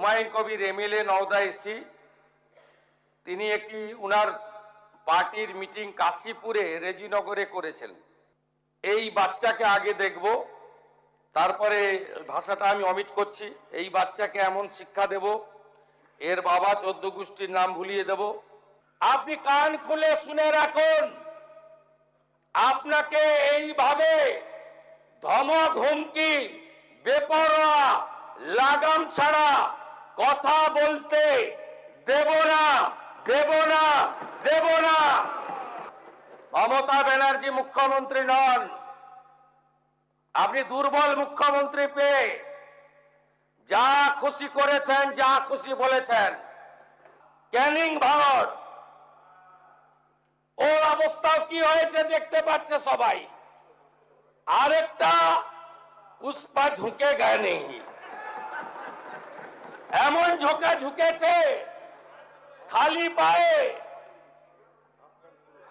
Humayun Kabir MLA Nowda AC তিনি একটি উনার পার্টির মিটিং কাশীপুরে রেজিনগরে করেছেন। এই বাচ্চাকে আগে দেখব, তারপরে ভাষাটা আমি অমিট করছি। এই বাচ্চাকে এমন শিক্ষা দেব, এর বাবা 14 গোষ্ঠীর নাম ভুলিয়ে দেব। আপনি কান খুলে শুনে রাখুন, আপনাকে এইভাবে ধমক হুমকি বেপরোয়া লাগাম ছাড়া কথা বলতে দেব না, দেব না, দেব না। মমতা ব্যানার্জি মুখ্যমন্ত্রী নন, আপনি দুর্বল মুখ্যমন্ত্রী পেয়ে যা খুশি করেছেন, যা খুশি বলেছেন। ক্যানিং ভাঙর ওর অবস্থাও কি হয়েছে দেখতে পাচ্ছে সবাই। আরেকটা পুষ্পা ঝুঁকে গায়ে নেই, এমন ঝোঁকা ঝুঁকেছে খালি পায়ে,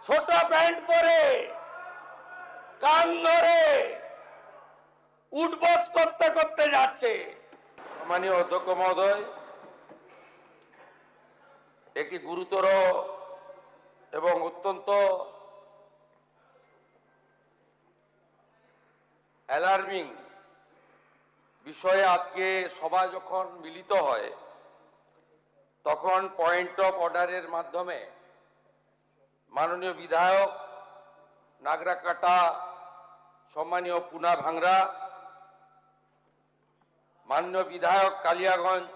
ছোট প্যান্ট পরে, কান ধরে উঠবস করতে করতে যাচ্ছে। মাননীয় অধ্যক্ষ মহোদয়, একটি গুরুতর এবং অত্যন্ত অ্যালার্মিং বিষয়ে আজকে সভা যখন মিলিত হয়, তখন পয়েন্ট অফ অর্ডারের মাধ্যমে মাননীয় বিধায়ক নাগরাকাটা, সম্মানীয় পুনা ভাংরা, মাননীয় বিধায়ক কালিয়াগঞ্জ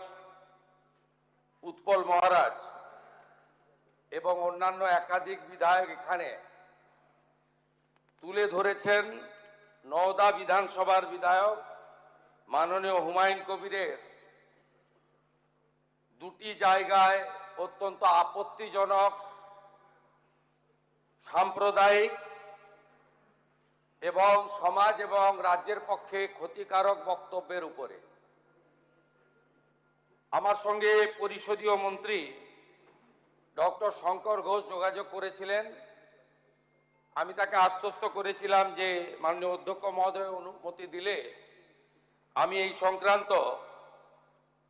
উৎপল মহারাজ এবং অন্যান্য একাধিক বিধায়ক এখানে তুলে ধরেছেন নওদা বিধানসভার বিধায়ক মাননীয় হুমায়ুন কবিরের দুটি জায়গায় অত্যন্ত আপত্তিজনক, সাম্প্রদায়িক এবং সমাজ এবং রাজ্যের পক্ষে ক্ষতিকারক বক্তব্যের উপরে। আমার সঙ্গে পরিষদীয় মন্ত্রী ডক্টর শঙ্কর ঘোষ যোগাযোগ করেছিলেন। আমি তাকে আশ্বস্ত করেছিলাম যে মাননীয় অধ্যক্ষ মহোদয় অনুমতি দিলে আমি এই সংক্রান্ত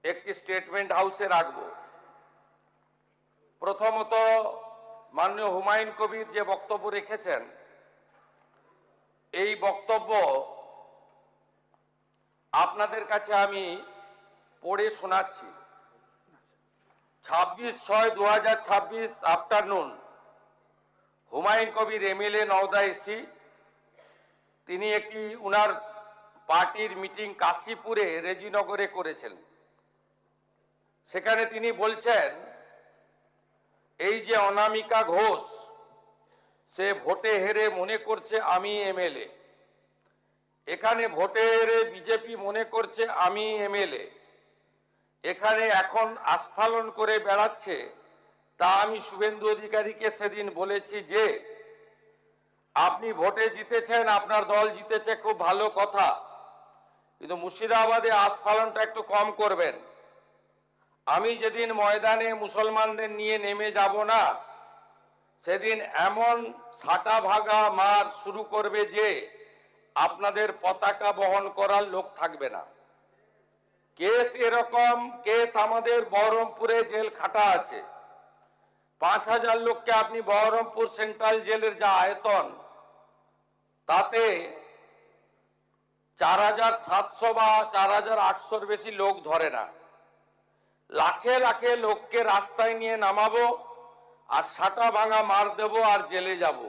একটি স্টেটমেন্ট হাউসে রাখব। প্রথমত, মাননীয় হুমায়ুন কবির যে বক্তব্য রেখেছেন, এই বক্তব্য আপনাদের কাছে আমি পড়ে শোনাচ্ছি। 26/6/2026 afternoon, Humayun Kabir MLA Nowda AC তিনি একটি উনার পার্টির মিটিং কাশীপুরে রেজিনগরে করেছেন। সেখানে তিনি বলছেন, এই যে অনামিকা ঘোষ, সে ভোটে হেরে মনে করছে আমি এমএলএ, এখানে ভোটে হেরে বিজেপি মনে করছে আমি এমএলএ, এখানে এখন আস্ফালন করে বেড়াচ্ছে। তা আমি শুভেন্দু অধিকারীকে সেদিন বলেছি যে আপনি ভোটে জিতেছেন, আপনার দল জিতেছে, খুব ভালো কথা, কিন্তু মুর্শিদাবাদে আস্ফালনটা একটু কম করবেন। আমি যেদিন ময়দানে মুসলমানদের নিয়ে নেমে যাব না, সেদিন এমন ছাটা ভাগা মার শুরু করবে যে আপনাদের পতাকা বহন করার লোক থাকবে না। কেস এরকম, কেস আমাদের বহরমপুরে জেল খাটা আছে। 5000 লোককে আপনি বহরমপুর সেন্ট্রাল জেলের যা আয়তন, তাতে 4700 বা 4800-র বেশি লোক ধরে না। লাখে লাখে লোককে রাস্তায় নিয়ে নামাবো আর সাটা ভাঙা মার দেব আর জেলে যাব।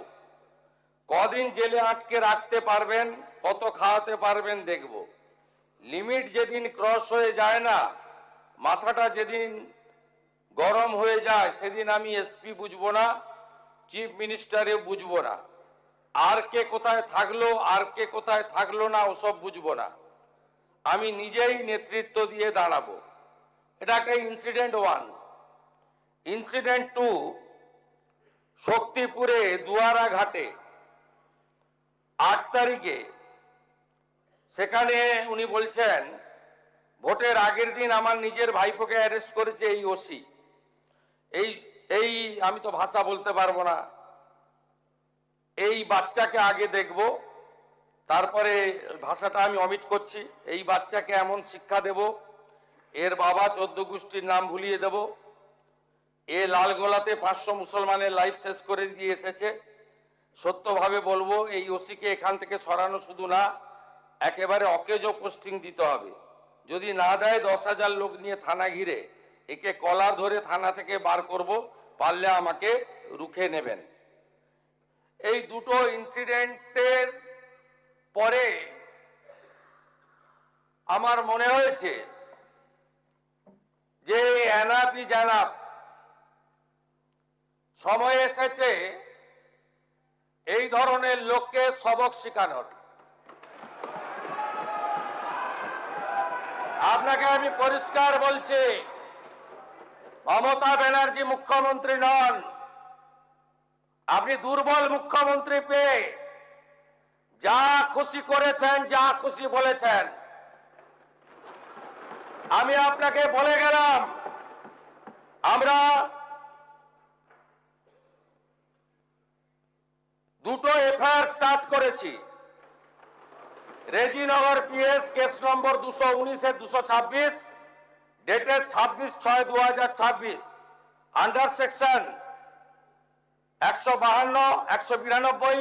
কদিন জেলে আটকে রাখতে পারবেন, কত খাওয়াতে পারবেন দেখব। লিমিট যেদিন ক্রস হয়ে যায় না, মাথাটা যেদিন গরম হয়ে যায়, সেদিন আমি এসপি বুঝবো না, চিফ মিনিস্টারে বুঝবো না, আর কে কোথায় থাকলো আর কে কোথায় থাকলো না ওসব বুঝবো না। আমি নিজেই নেতৃত্ব দিয়ে দাঁড়াবো। এটা একটা ইনসিডেন্ট 1। ইনসিডেন্ট 2, শক্তিপুরে দুয়ারা ঘাটে 8 তারিখে, সেখানে উনি বলছেন ভোটের আগের দিন আমার নিজের ভাইপোকে অ্যারেস্ট করেছে এই ওসি। এই আমি তো ভাষা বলতে পারবো না। এই বাচ্চাকে আগে দেখব, তারপরে ভাষাটা আমি অমিট করছি। এই বাচ্চাকে এমন শিক্ষা দেব, এর বাবা 14 গোষ্ঠীর নাম ভুলিয়ে দেব। এ লালগোলাতে 500 মুসলমানের লাইফ শেষ করে দিয়ে এসেছে। সত্যভাবে বলবো, এই ওসিকে এখান থেকে সরানো শুধু না, একেবারে অকেজো পোস্টিং দিতে হবে। যদি না দেয় 10,000 লোক নিয়ে থানা ঘিরে একে কলার ধরে থানা থেকে বার করব, পারলে আমাকে রুখে নেবেন। এই দুটো ইনসিডেন্টের পরে আমার মনে হয়েছে যে এনাফি জানাব, সময় এসেছে এই ধরনের লোককে সবক শেখানোর। আপনাকে আমি পরিষ্কার বলছি, মমতা ব্যানার্জি মুখ্যমন্ত্রী নন। আপনি দুর্বল মুখ্যমন্ত্রী পেয়ে যা খুশি করেছেন, যা খুশি বলেছেন। আমি আপনাকে বলে গেলাম, আমরা দুটো এফআইআর স্টার্ট করেছি। Rejinagar PS case number 219/226, dated 26/6/2026, under section 152, 192,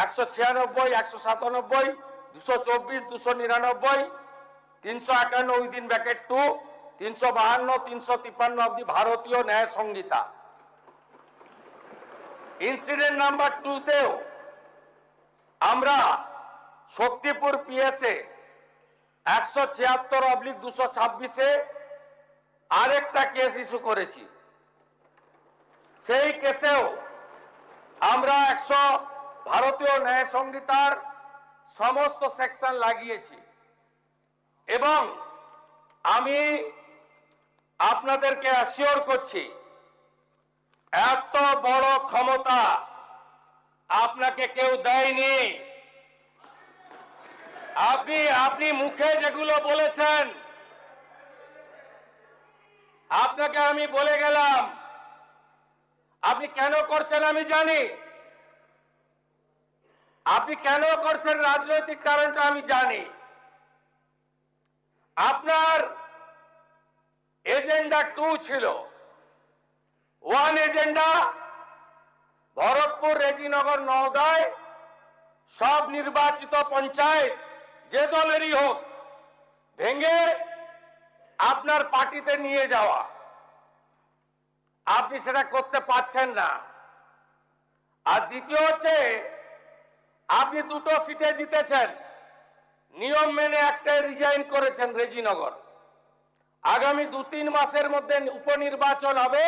196, 197, 224, 299, 351 within bracket 2, 352, 353 of the ভারতীয় ন্যায় সংহিতা। ইনসিডেন্ট নাম্বার 2 তেও আমরা শক্তিপুর পিএসএ 176/226-এ আরেকটা কেস ইস্যু করেছি। সেই কেসেও আমরা ভারতীয় ন্যায় সংহিতার সমস্ত সেকশন লাগিয়েছি। এবং আমি আপনাদেরকে অ্যাসিওর করছি, এত বড় ক্ষমতা আপনাকে কেউ দেয়নি। আপনি মুখে যেগুলো বলেছেন, আপনাকে আমি বলে গেলাম, আপনি কেন করছেন আমি জানি। আপনি কেন করছেন রাজনৈতিক কারণটা আমি জানি। আপনার এজেন্ডা 2 ছিল। 1 এজেন্ডা, ভরতপুর, রেজিনগর, নওদায় সব নির্বাচিত পঞ্চায়েত যে দলেরই হোক ভেঙে আপনার পার্টিতে নিয়ে যাওয়া। আপনি সেটা করতে পারছেন না। আর দ্বিতীয় হচ্ছে, আপনি দুটো সিটে জিতেছেন, নিয়ম মেনে একটাই রিজাইন করেছেন রেজিনগর। আগামী 2-3 মাসের মধ্যে উপনির্বাচন হবে,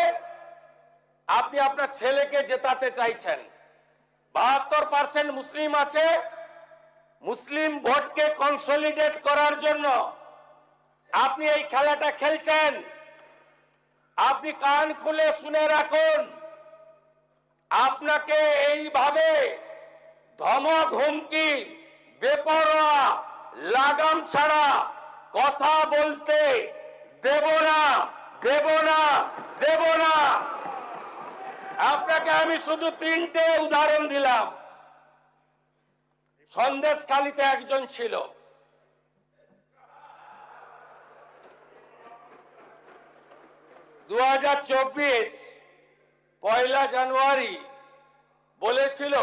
আপনি আপনার ছেলেকে জেতাতে চাইছেন। 72% মুসলিম আছে। মুসলিম ভোটকে কনসলিডেট করার জন্য আপনি এই খেলাটা খেলছেন। আপনি কান খুলে শুনে রাখুন, আপনাকে এইভাবে ধমক হুমকি, বেপরোয়া, লাগাম ছাড়া কথা বলতে দেব না, দেব না, দেব না। আপনাকে আমি শুধু 3টে উদাহরণ দিলাম। সন্দেশখালীতে একজন ছিল, 2024 1 জানুয়ারি বলেছিল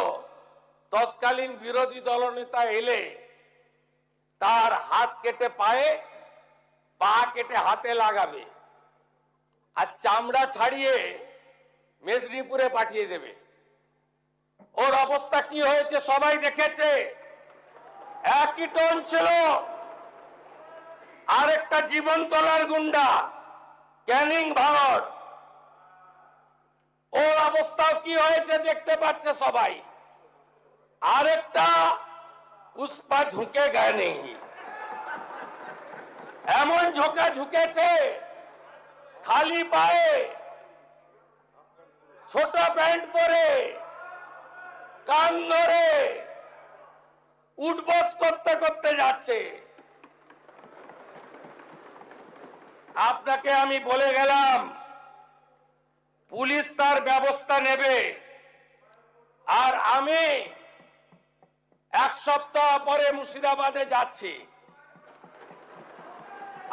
তৎকালীন বিরোধী দলনেতা এলে তার হাত কেটে পায়ে, পা কেটে হাতে লাগাবে আর চামড়া ছাড়িয়ে মেদিনীপুরে পাঠিয়ে দেবে। ওর অবস্থা কি হয়েছে সবাই দেখেছে। একই টোন ছিল। আরেকটা জীবনতলার গুন্ডা ক্যানিং ভারত, ওর অবস্থাও কি হয়েছে দেখতে পাচ্ছে সবাই। আরেকটা পুষ্পা ঝুঁকে গায়ে নেই, এমন ঝোঁকা ঝুঁকেছে, খালি পায়ে, ছোট প্যান্ট পরে, কান ধরে উঠবস করতে করতে যাচ্ছে। আপনাকে আমি বলে গেলাম, পুলিশ তার ব্যবস্থা নেবে। আর আমি 1 সপ্তাহ পরে মুর্শিদাবাদে যাচ্ছি।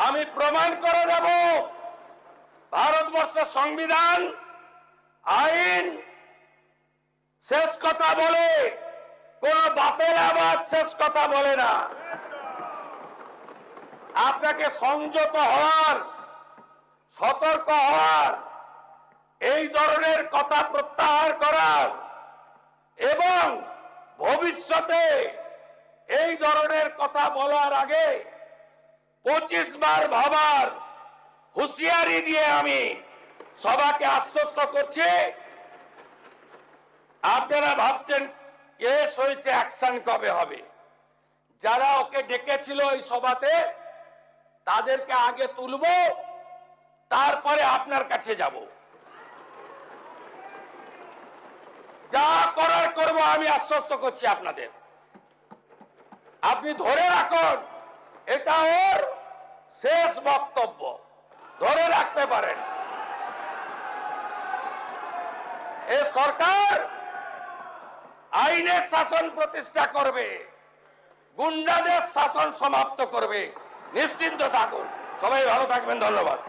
আমি প্রমাণ করে দেব ভারতবর্ষের সংবিধান আইন শেষ কথা বলে, কোন বাপের আবাদ শেষ কথা বলে না। আপনাকে সংযত হওয়ার, সতর্ক হওয়ার, এই ধরনের কথা প্রত্যাহার করার এবং ভবিষ্যতে এই ধরনের কথা বলার আগে 25 বার ভাবার হুঁশিয়ারি দিয়ে আমি সবাইকে আশ্বস্ত করছি। আপনারা ভাবছেন কেস হয়েছে, অ্যাকশন কবে হবে? যারা ওকে ডেকেছিল এই সভাতে তাদেরকে আগে তুলব, তারপরে আপনার কাছে যাব। যা করার করব, আমি আশ্বস্ত করছি আপনাদের। আপনি ধরে রাখুন, এটা ওর শেষ বক্তব্য, ধরে রাখতে পারেন। এই সরকার আইনের শাসন প্রতিষ্ঠা করবে, গুন্ডাদের শাসন সমাপ্ত করবে, নিশ্চিন্ত থাকুন। সবাই ভালো থাকবেন, ধন্যবাদ।